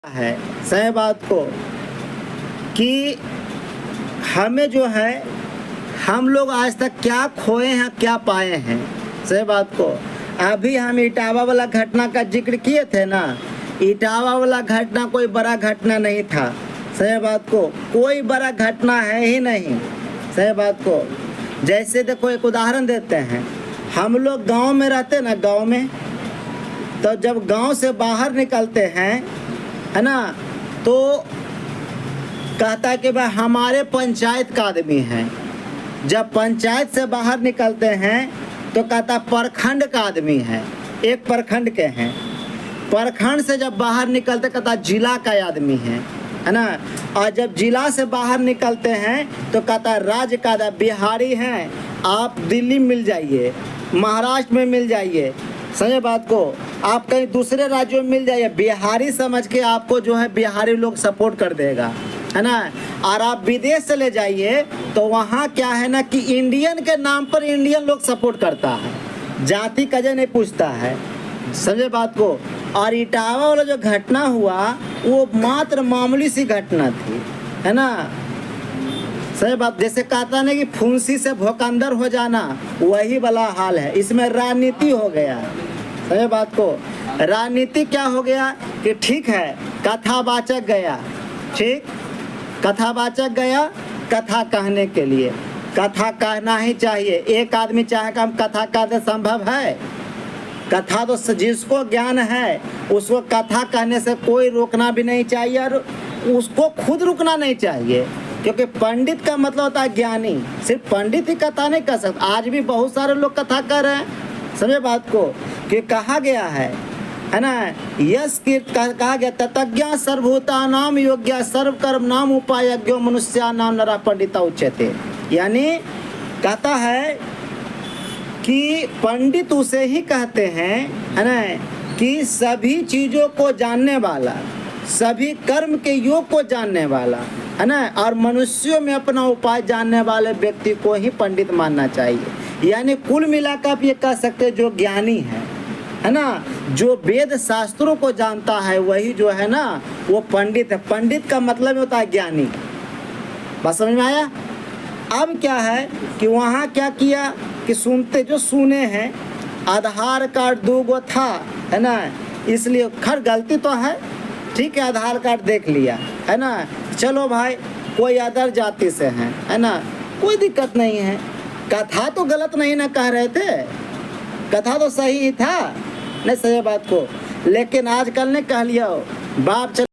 है सही बात को कि हमें जो है हम लोग आज तक क्या खोए हैं क्या पाए हैं। सही बात को अभी हम इटावा वाला घटना का जिक्र किए थे ना। इटावा वाला घटना कोई बड़ा घटना नहीं था। सही बात को कोई बड़ा घटना है ही नहीं। सही बात को जैसे देखो एक उदाहरण देते हैं। हम लोग गांव में रहते ना, गांव में तो जब गांव से बाहर निकलते हैं है ना, तो कहता है कि भाई हमारे पंचायत का आदमी है। जब पंचायत से बाहर निकलते हैं तो कहता प्रखंड का आदमी है, एक प्रखंड के हैं। प्रखंड से जब बाहर निकलते कहता जिला का आदमी है ना। और जब जिला से बाहर निकलते हैं तो कहता राज्य का बिहारी हैं, आप दिल्ली मिल जाइए, महाराष्ट्र में मिल जाइए। समझे बात को, आप कहीं दूसरे राज्यों में मिल जाइए, बिहारी समझ के आपको जो है बिहारी लोग सपोर्ट कर देगा है ना। और आप विदेश चले जाइए तो वहाँ क्या है ना कि इंडियन के नाम पर इंडियन लोग सपोर्ट करता है, जाति कजे नहीं पूछता है। समझे बात को। और इटावा वाला जो घटना हुआ वो मात्र मामूली सी घटना थी है ना। सही बात, जैसे कहता नहीं कि फुंसी से भोकंदर हो जाना, वही वाला हाल है। इसमें राजनीति हो गया। सही बात को राजनीति क्या हो गया कि ठीक है कथावाचक गया, ठीक कथावाचक गया कथा कहने के लिए। कथा कहना ही चाहिए, एक आदमी चाहे कि हम कथा कहते संभव है। कथा तो जिसको ज्ञान है उसको कथा कहने से कोई रोकना भी नहीं चाहिए और उसको खुद रुकना नहीं चाहिए, क्योंकि पंडित का मतलब होता है ज्ञानी। सिर्फ पंडित ही कथा नहीं कर सकता। आज भी बहुत सारे लोग कथा कर रहे हैं। समझे बात को कि कहा गया है ना, यश कीर्त कहा गया ततज्ञा सर्वभूतानाम योग्य सर्वकर्म नाम उपायज्ञो मनुष्या नाम नरा पंडिता उच्यते। यानी कहता है कि पंडित उसे ही कहते हैं है ना कि सभी चीज़ों को जानने वाला, सभी कर्म के योग को जानने वाला है ना, और मनुष्यों में अपना उपाय जानने वाले व्यक्ति को ही पंडित मानना चाहिए। यानी कुल मिलाकर आप ये कह सकते हैं जो ज्ञानी है ना, जो वेद शास्त्रों को जानता है वही जो है ना वो पंडित है। पंडित का मतलब होता है ज्ञानी। बात समझ में आया। अब क्या है कि वहाँ क्या किया कि सुनते जो सुने हैं आधार कार्ड 2 गो था है ना, इसलिए खैर गलती तो है, ठीक है आधार कार्ड देख लिया है ना, चलो भाई कोई अदर जाति से हैं है ना, कोई दिक्कत नहीं है। कथा तो गलत नहीं ना कह रहे थे, कथा तो सही ही था नहीं। सही बात को लेकिन आजकल ने कह लिया बाप